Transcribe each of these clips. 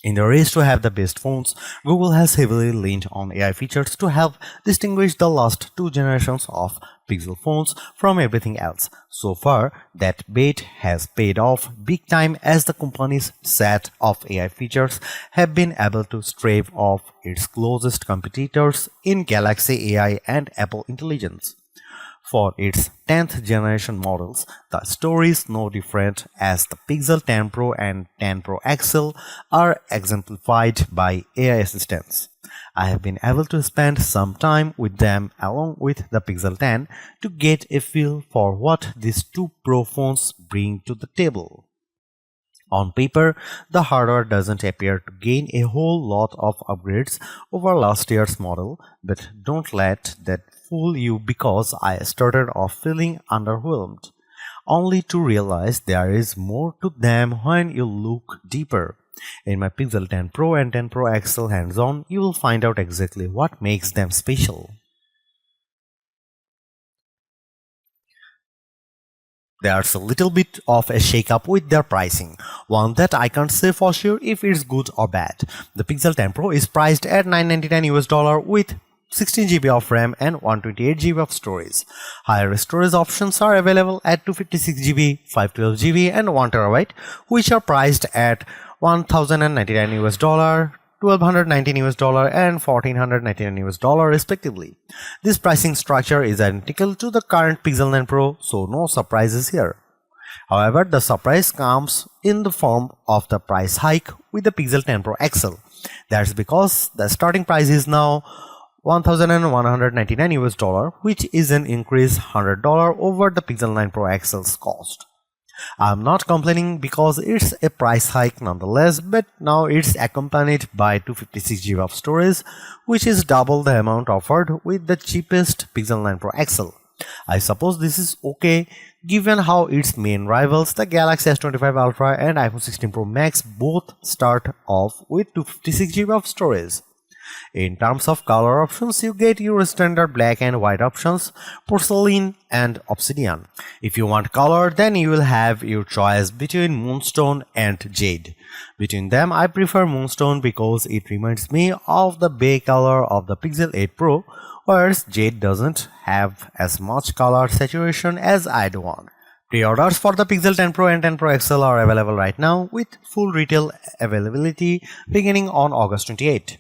In the race to have the best phones, Google has heavily leaned on AI features to help distinguish the last two generations of Pixel phones from everything else. So far, that bet has paid off big time as the company's set of AI features have been able to stave off its closest competitors in Galaxy AI and Apple Intelligence. For its 10th generation models, the story is no different as the Pixel 10 Pro and 10 Pro XL are exemplified by AI assistants. I have been able to spend some time with them along with the Pixel 10 to get a feel for what these two Pro phones bring to the table. On paper, the hardware doesn't appear to gain a whole lot of upgrades over last year's model, but don't let that fool you because I started off feeling underwhelmed, only to realize there is more to them when you look deeper. In my Pixel 10 Pro and 10 Pro XL hands-on, you will find out exactly what makes them special. There's a little bit of a shakeup with their pricing, one that I can't say for sure if it's good or bad. The Pixel 10 Pro is priced at $999 US with 16 GB of RAM and 128 GB of storage. Higher storage options are available at 256 GB, 512 GB and 1 TB, which are priced at $1,099 US, $1,219 US and $1,499 US respectively. This pricing structure is identical to the current Pixel 9 Pro, so no surprises here. However, the surprise comes in the form of the price hike with the Pixel 10 Pro XL. That's because the starting price is now $1,199 US, which is an increase $100 over the Pixel 9 Pro XL's cost. I'm not complaining because it's a price hike nonetheless, but now it's accompanied by 256 GB of storage, which is double the amount offered with the cheapest Pixel 9 Pro XL. I suppose this is okay given how its main rivals, the Galaxy S25 Ultra and iPhone 16 Pro Max, both start off with 256 GB of storage. In terms of color options, you get your standard black and white options, porcelain and obsidian. If you want color, then you will have your choice between moonstone and jade. Between them, I prefer moonstone because it reminds me of the bay color of the Pixel 8 Pro, whereas jade doesn't have as much color saturation as I'd want. Pre-orders for the Pixel 10 Pro and 10 Pro XL are available right now with full retail availability beginning on August 28.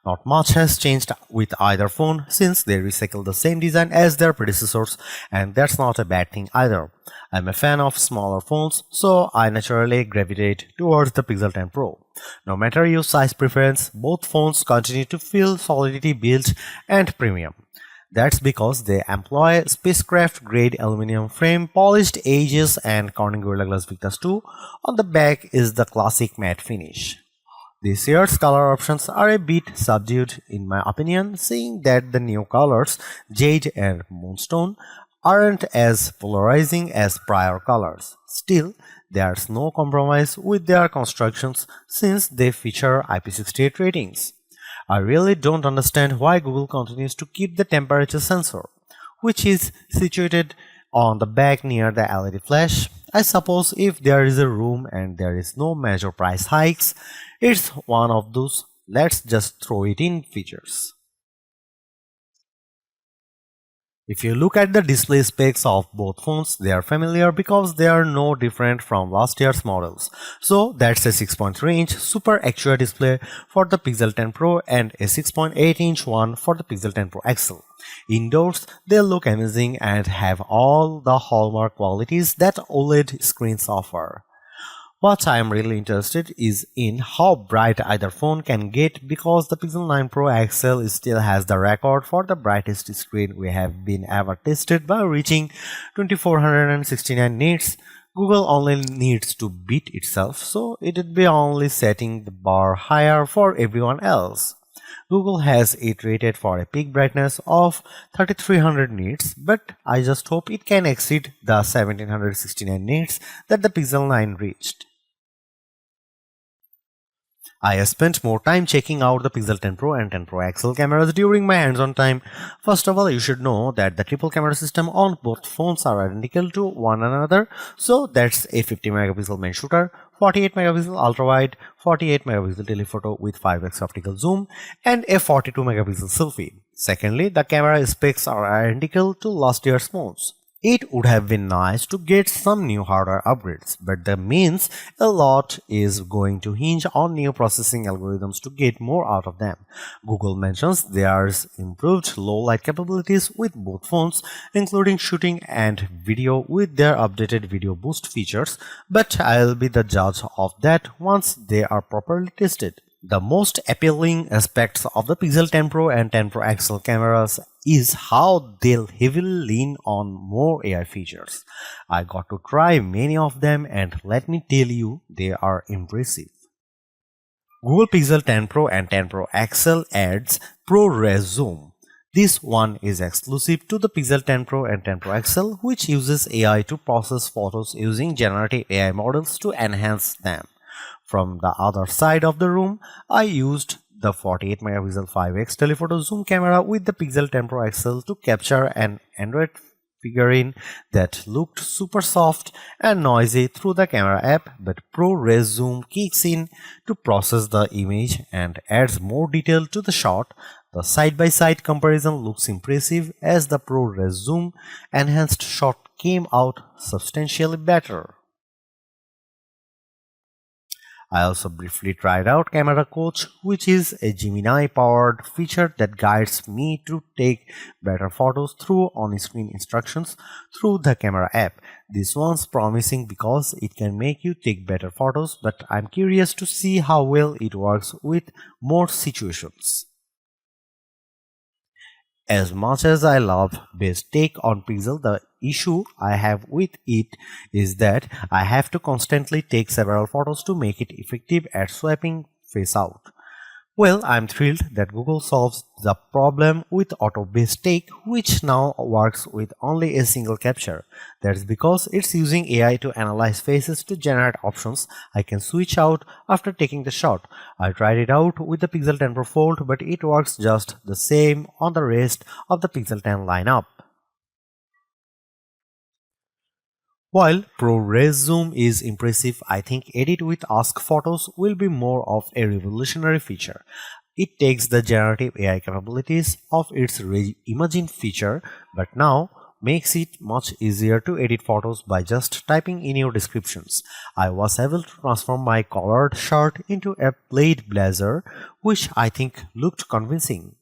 Not much has changed with either phone since they recycle the same design as their predecessors, and that's not a bad thing either. I'm a fan of smaller phones, so I naturally gravitate towards the Pixel 10 Pro. No matter your size preference, both phones continue to feel solidity built and premium. That's because they employ spacecraft-grade aluminum frame, polished edges, and Corning Gorilla Glass Victus 2. On the back is the classic matte finish. This year's color options are a bit subdued in my opinion, seeing that the new colors, Jade and Moonstone, aren't as polarizing as prior colors. Still, there's no compromise with their constructions since they feature IP68 ratings. I really don't understand why Google continues to keep the temperature sensor, which is situated on the back near the LED flash. I suppose if there is a room and there is no major price hikes, it's one of those let's just throw it in features. If you look at the display specs of both phones, they are familiar because they are no different from last year's models. So that's a 6.3-inch Super Actua display for the Pixel 10 Pro and a 6.8-inch one for the Pixel 10 Pro XL. Indoors, they look amazing and have all the hallmark qualities that OLED screens offer. What I am really interested is in how bright either phone can get because the Pixel 9 Pro XL still has the record for the brightest screen we have been ever tested by reaching 2469 nits. Google only needs to beat itself, so it would be only setting the bar higher for everyone else. Google has it rated for a peak brightness of 3300 nits, but I just hope it can exceed the 1769 nits that the Pixel 9 reached. I spent more time checking out the Pixel 10 Pro and 10 Pro XL cameras during my hands-on time. First of all, you should know that the triple camera system on both phones are identical to one another. So that's a 50 megapixel main shooter, 48 megapixel ultra-wide, 48 megapixel telephoto with 5x optical zoom, and a 42 megapixel selfie. Secondly, the camera specs are identical to last year's phones. It would have been nice to get some new hardware upgrades, but that means a lot is going to hinge on new processing algorithms to get more out of them. Google mentions there's improved low light capabilities with both phones, including shooting and video with their updated video boost features, but I'll be the judge of that once they are properly tested. The most appealing aspects of the Pixel 10 Pro and 10 Pro XL cameras is how they'll heavily lean on more AI features. I got to try many of them and let me tell you, they are impressive. Google Pixel 10 Pro and 10 Pro XL adds ProRes Zoom. This one is exclusive to the Pixel 10 Pro and 10 Pro XL, which uses AI to process photos using generative AI models to enhance them. From the other side of the room, I used the 48 megapixel 5x telephoto zoom camera with the Pixel 10 Pro XL to capture an Android figurine that looked super soft and noisy through the camera app, but ProRes Zoom kicks in to process the image and adds more detail to the shot. The side-by-side comparison looks impressive as the ProRes Zoom enhanced shot came out substantially better. I also briefly tried out Camera Coach, which is a Gemini-powered feature that guides me to take better photos through on-screen instructions through the camera app. This one's promising because it can make you take better photos, but I'm curious to see how well it works with more situations. As much as I love Best take on Pixel, the issue I have with it is that I have to constantly take several photos to make it effective at swiping face out. Well, I'm thrilled that Google solves the problem with Auto Best Take, which now works with only a single capture. That's because it's using AI to analyze faces to generate options I can switch out after taking the shot. I tried it out with the Pixel 10 Pro Fold, but it works just the same on the rest of the Pixel 10 lineup. While ProRes Zoom is impressive, I think Edit with Ask Photos will be more of a revolutionary feature. It takes the generative AI capabilities of its Reimagine feature, but now makes it much easier to edit photos by just typing in your descriptions. I was able to transform my collared shirt into a plaid blazer, which I think looked convincing.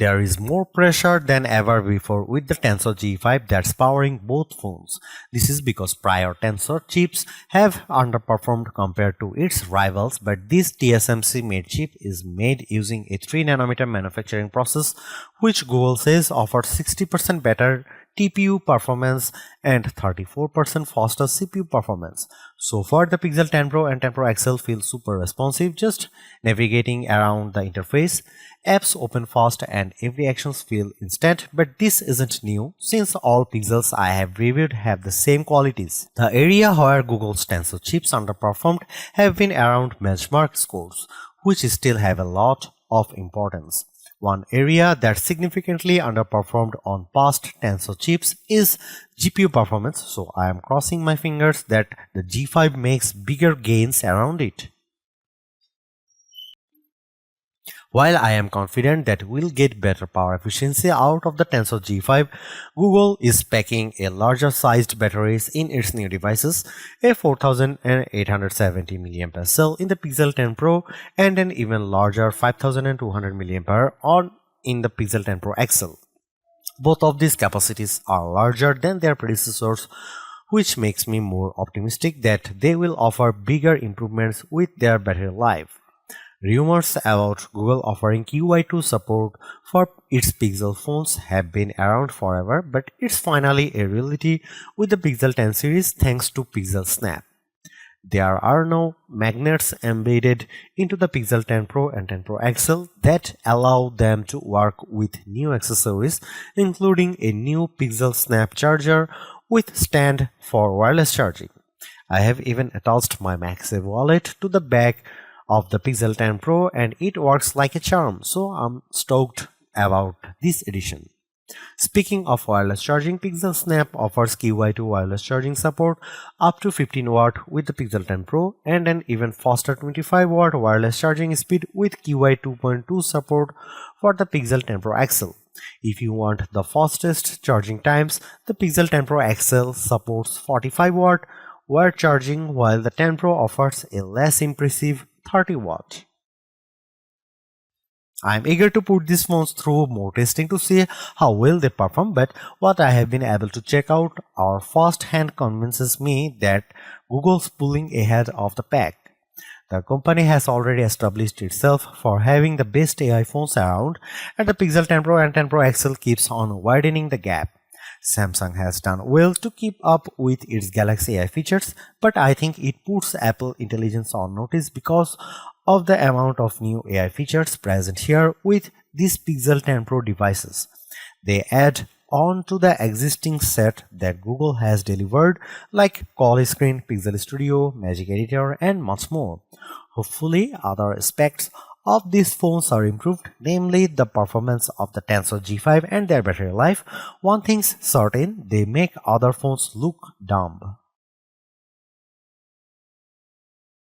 There is more pressure than ever before with the Tensor G5 that's powering both phones. This is because prior Tensor chips have underperformed compared to its rivals, but this TSMC made chip is made using a 3nm manufacturing process, which Google says offers 60% better TPU performance and 34% faster CPU performance. So far, the Pixel 10 Pro and 10 Pro XL feel super responsive, just navigating around the interface. Apps open fast and every actions feel instant, but this isn't new since all Pixels I have reviewed have the same qualities. The area where Google's Tensor chips underperformed have been around benchmark scores, which still have a lot of importance. One area that significantly underperformed on past Tensor chips is GPU performance, so I am crossing my fingers that the G5 makes bigger gains around it. While I am confident that we'll get better power efficiency out of the Tensor G5, Google is packing a larger sized batteries in its new devices, a 4870 mAh cell in the Pixel 10 Pro and an even larger 5200 mAh in the Pixel 10 Pro XL. Both of these capacities are larger than their predecessors, which makes me more optimistic that they will offer bigger improvements with their battery life. Rumors about Google offering QI2 support for its Pixel phones have been around forever, but it's finally a reality with the Pixel 10 series thanks to PixelSnap. There are now magnets embedded into the Pixel 10 Pro and 10 Pro XL that allow them to work with new accessories, including a new PixelSnap charger with stand for wireless charging. I have even attached my MagSafe wallet to the back of the Pixel 10 Pro and it works like a charm, so I'm stoked about this edition. Speaking of wireless charging, PixelSnap offers QI2 wireless charging support up to 15 watt with the Pixel 10 Pro and an even faster 25 watt wireless charging speed with QI 2.2 support for the Pixel 10 Pro XL. If you want the fastest charging times, the Pixel 10 Pro XL supports 45 watt wire charging while the 10 Pro offers a less impressive 30 watt. I'm eager to put these phones through more testing to see how well they perform, but what I have been able to check out or first-hand convinces me that Google's pulling ahead of the pack. The company has already established itself for having the best AI phones around, and the Pixel 10 Pro and 10 Pro XL keeps on widening the gap. Samsung has done well to keep up with its Galaxy AI features, but I think it puts Apple Intelligence on notice because of the amount of new AI features present here with these Pixel 10 Pro devices. They add on to the existing set that Google has delivered like Call Screen, Pixel Studio, Magic Editor and much more. Hopefully other aspects of these phones are improved, namely the performance of the Tensor G5 and their battery life. One thing's certain, they make other phones look dumb.